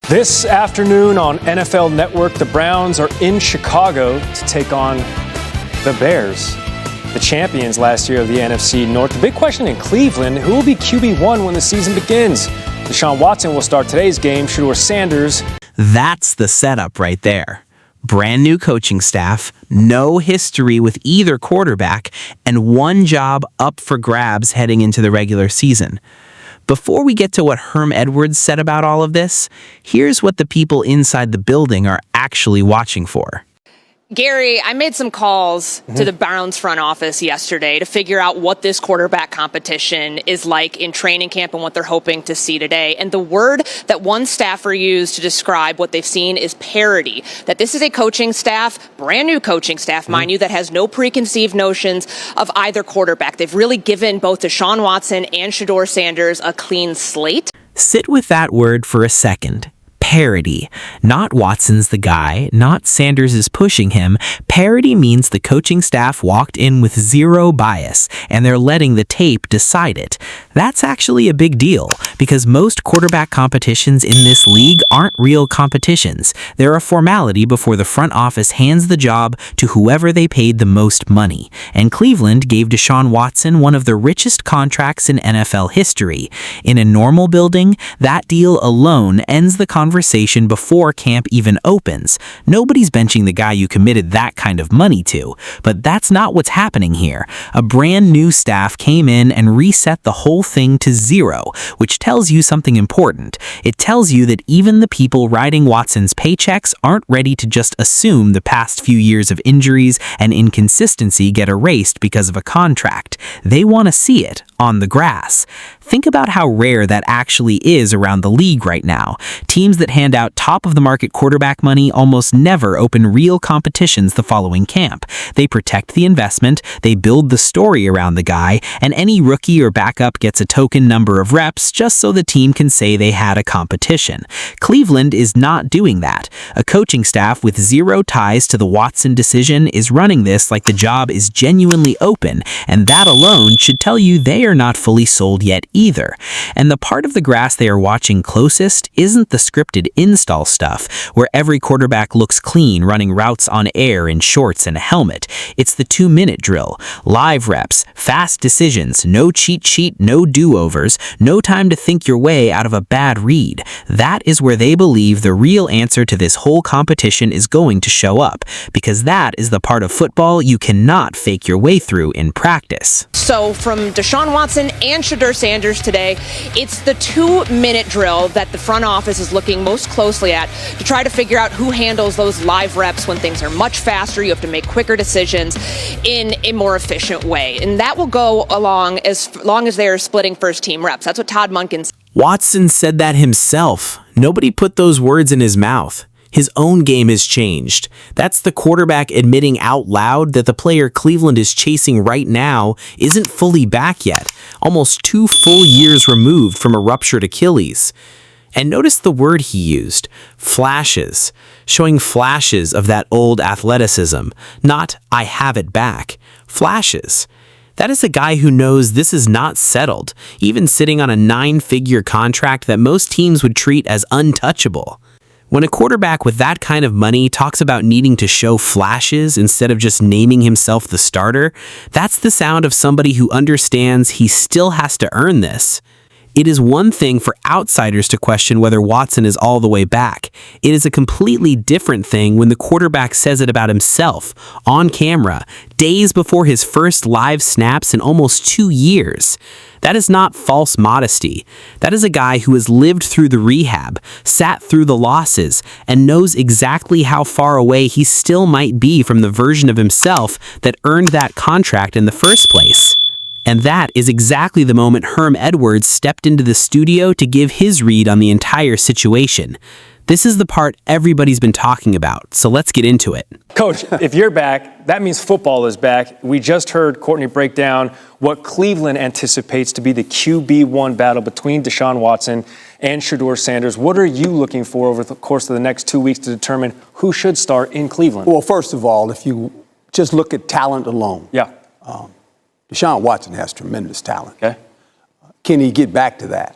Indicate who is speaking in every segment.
Speaker 1: This afternoon on NFL Network, the Browns are in Chicago to take on the Bears, the champions last year of the NFC North. The big question in Cleveland, who will be QB1 when the season begins? Deshaun Watson will start today's game. Shedeur Sanders.
Speaker 2: That's the setup right there. Brand new coaching staff, no history with either quarterback, and one job up for grabs heading into the regular season. Before we get to what Herm Edwards said about all of this, here's what the people inside the building are actually watching for.
Speaker 3: Gary, I made some calls to the Browns front office yesterday to figure out what this quarterback competition is like in training camp and what they're hoping to see today. And the word that one staffer used to describe what they've seen is parity. That this is a coaching staff, brand new coaching staff, mind you, that has no preconceived notions of either quarterback. They've really given both Deshaun Watson and Shedeur Sanders a clean slate.
Speaker 2: Sit with that word for a second. Parity. Not Watson's the guy, not Sanders is pushing him. Parity means the coaching staff walked in with zero bias, and they're letting the tape decide it. That's actually a big deal, because most quarterback competitions in this league aren't real competitions. They're a formality before the front office hands the job to whoever they paid the most money. And Cleveland gave Deshaun Watson one of the richest contracts in NFL history. In a normal building, that deal alone ends the conversation before camp even opens. Nobody's benching the guy you committed that kind of money to. But that's not what's happening here. A brand new staff came in and reset the whole thing to zero, which tells you something important. It tells you that even the people writing Watson's paychecks aren't ready to just assume the past few years of injuries and inconsistency get erased because of a contract. They want to see it on the grass. Think about how rare that actually is around the league right now. Teams that hand out top-of-the-market quarterback money almost never open real competitions the following camp. They protect the investment, they build the story around the guy, and any rookie or backup gets a token number of reps just so the team can say they had a competition. Cleveland is not doing that. A coaching staff with zero ties to the Watson decision is running this like the job is genuinely open, and that alone should tell you they are not fully sold yet either. And the part of the grass they are watching closest isn't the scripted install stuff, where every quarterback looks clean running routes on air in shorts and a helmet. It's the 2-minute drill, live reps, fast decisions, no cheat sheet, no do-overs, no time to think your way out of a bad read. That is where they believe the real answer to this whole competition is going to show up, because that is the part of football you cannot fake your way through in practice.
Speaker 3: So from Deshaun Watson and Shedeur Sanders today, it's the 2-minute drill that the front office is looking most closely at to try to figure out who handles those live reps when things are much faster. You have to make quicker decisions in a more efficient way. And that will go along as long as they are splitting first-team reps. That's what Todd Monken said.
Speaker 2: Watson said that himself. Nobody put those words in his mouth. His own game has changed. That's the quarterback admitting out loud that the player Cleveland is chasing right now isn't fully back yet, almost 2 full years removed from a ruptured Achilles. And notice the word he used, flashes, showing flashes of that old athleticism, not I have it back, flashes. That is a guy who knows this is not settled, even sitting on a 9-figure contract that most teams would treat as untouchable. When a quarterback with that kind of money talks about needing to show flashes instead of just naming himself the starter, that's the sound of somebody who understands he still has to earn this. It is one thing for outsiders to question whether Watson is all the way back. It is a completely different thing when the quarterback says it about himself, on camera, days before his first live snaps in almost 2 years. That is not false modesty. That is a guy who has lived through the rehab, sat through the losses, and knows exactly how far away he still might be from the version of himself that earned that contract in the first place. And that is exactly the moment Herm Edwards stepped into the studio to give his read on the entire situation. This is the part everybody's been talking about, so let's get into it.
Speaker 1: Coach, if you're back, that means football is back. We just heard Courtney break down what Cleveland anticipates to be the QB1 battle between Deshaun Watson and Shedeur Sanders. What are you looking for over the course of the next 2 weeks to determine who should start in Cleveland?
Speaker 4: Well, first of all, if you just look at talent alone, Deshaun Watson has tremendous talent.
Speaker 1: Okay.
Speaker 4: Can he get back to that?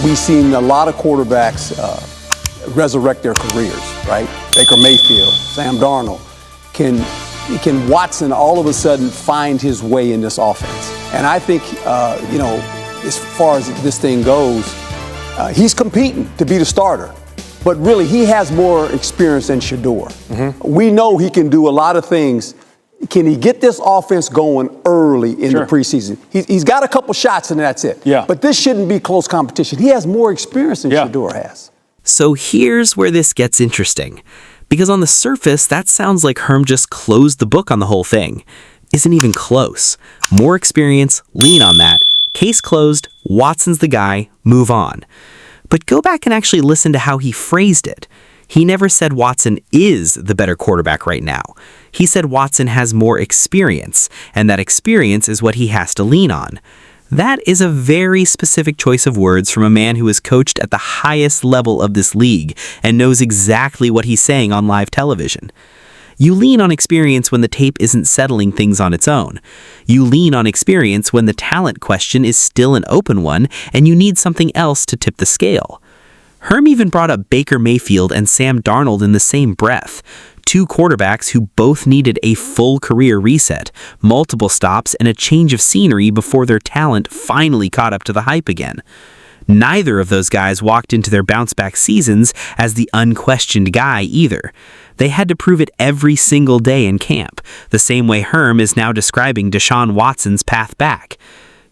Speaker 4: We've seen a lot of quarterbacks resurrect their careers, right? Baker Mayfield, Sam Darnold. Can Watson all of a sudden find his way in this offense? And I think, as far as this thing goes, he's competing to be the starter. But really, he has more experience than Shedeur. Mm-hmm. We know he can do a lot of things. Can he get this offense going early in the preseason? He's got a couple shots and that's it.
Speaker 1: Yeah.
Speaker 4: But this shouldn't be close competition. He has more experience than Shedeur has.
Speaker 2: So here's where this gets interesting. Because on the surface, that sounds like Herm just closed the book on the whole thing. Isn't even close. More experience, lean on that. Case closed, Watson's the guy, move on. But go back and actually listen to how he phrased it. He never said Watson is the better quarterback right now. He said Watson has more experience, and that experience is what he has to lean on. That is a very specific choice of words from a man who has coached at the highest level of this league and knows exactly what he's saying on live television. You lean on experience when the tape isn't settling things on its own. You lean on experience when the talent question is still an open one and you need something else to tip the scale. Herm even brought up Baker Mayfield and Sam Darnold in the same breath. Two quarterbacks who both needed a full career reset, multiple stops, and a change of scenery before their talent finally caught up to the hype again. Neither of those guys walked into their bounce-back seasons as the unquestioned guy either. They had to prove it every single day in camp, the same way Herm is now describing Deshaun Watson's path back.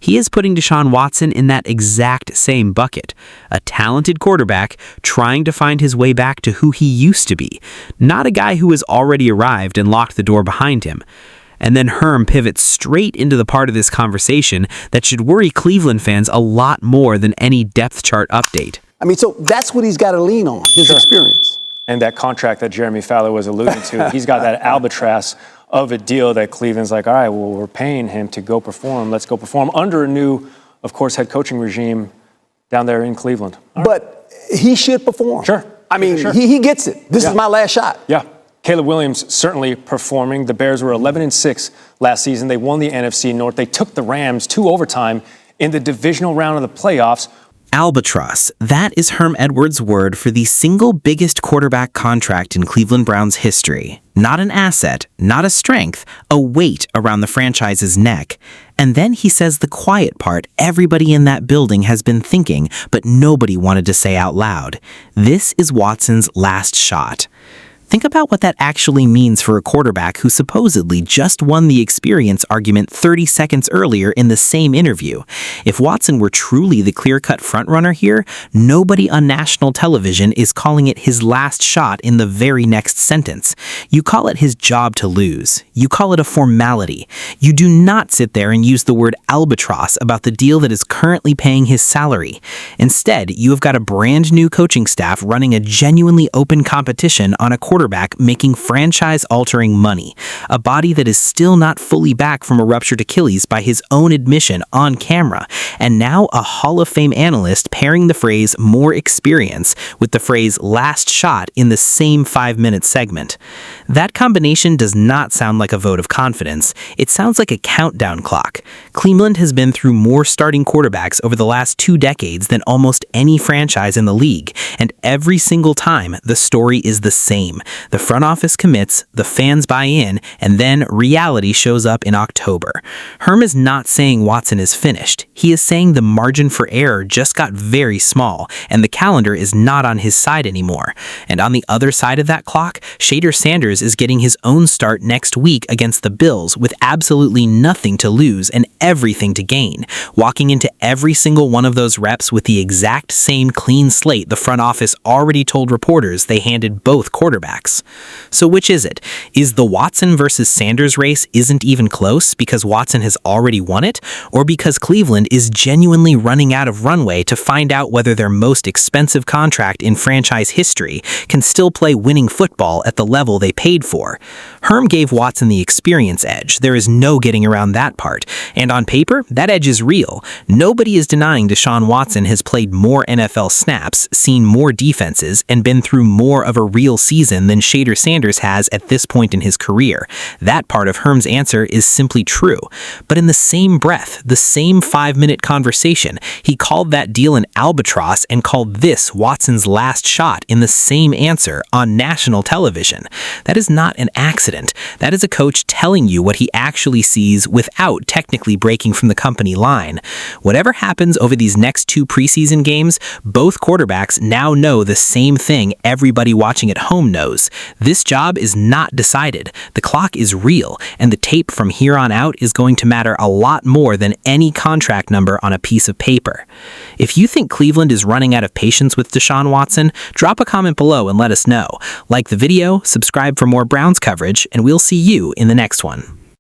Speaker 2: He is putting Deshaun Watson in that exact same bucket, a talented quarterback trying to find his way back to who he used to be, not a guy who has already arrived and locked the door behind him. And then Herm pivots straight into the part of this conversation that should worry Cleveland fans a lot more than any depth chart update.
Speaker 4: So that's what he's got to lean on, his experience.
Speaker 1: And that contract that Jeremy Fowler was alluding to, he's got that albatross of a deal that Cleveland's like, all right, well, we're paying him to go perform. Let's go perform under a new, of course, head coaching regime down there in Cleveland.
Speaker 4: But he should perform.
Speaker 1: Sure.
Speaker 4: He gets it. This is my last shot.
Speaker 1: Yeah. Caleb Williams certainly performing. The Bears were 11-6 last season. They won the NFC North. They took the Rams to overtime in the divisional round of the playoffs.
Speaker 2: Albatross, that is Herm Edwards' word for the single biggest quarterback contract in Cleveland Browns history. Not an asset, not a strength, a weight around the franchise's neck. And then he says the quiet part everybody in that building has been thinking, but nobody wanted to say out loud. This is Watson's last shot. Think about what that actually means for a quarterback who supposedly just won the experience argument 30 seconds earlier in the same interview. If Watson were truly the clear-cut frontrunner here, nobody on national television is calling it his last shot in the very next sentence. You call it his job to lose. You call it a formality. You do not sit there and use the word albatross about the deal that is currently paying his salary. Instead, you have got a brand new coaching staff running a genuinely open competition on a quarterback making franchise-altering money, a body that is still not fully back from a ruptured Achilles by his own admission on camera, and now a Hall of Fame analyst pairing the phrase more experience with the phrase last shot in the same 5-minute segment. That combination does not sound like a vote of confidence. It sounds like a countdown clock. Cleveland has been through more starting quarterbacks over the last 2 decades than almost any franchise in the league, and every single time the story is the same. The front office commits, the fans buy in, and then reality shows up in October. Herm is not saying Watson is finished. He is saying the margin for error just got very small, and the calendar is not on his side anymore. And on the other side of that clock, Shedeur Sanders is getting his own start next week against the Bills with absolutely nothing to lose and everything to gain, walking into every single one of those reps with the exact same clean slate the front office already told reporters they handed both quarterbacks. So which is it? Is the Watson versus Sanders race isn't even close because Watson has already won it, or because Cleveland is genuinely running out of runway to find out whether their most expensive contract in franchise history can still play winning football at the level they paid for? Herm gave Watson the experience edge. There is no getting around that part. And on paper, that edge is real. Nobody is denying Deshaun Watson has played more NFL snaps, seen more defenses, and been through more of a real season season than Shedeur Sanders has at this point in his career. That part of Herm's answer is simply true. But in the same breath, the same 5-minute conversation, he called that deal an albatross and called this Watson's last shot in the same answer on national television. That is not an accident. That is a coach telling you what he actually sees without technically breaking from the company line. Whatever happens over these next 2 preseason games, both quarterbacks now know the same thing everybody watching at home knows. This job is not decided. The clock is real, and the tape from here on out is going to matter a lot more than any contract number on a piece of paper. If you think Cleveland is running out of patience with Deshaun Watson, drop a comment below and let us know. Like the video, subscribe for more Browns coverage, and we'll see you in the next one.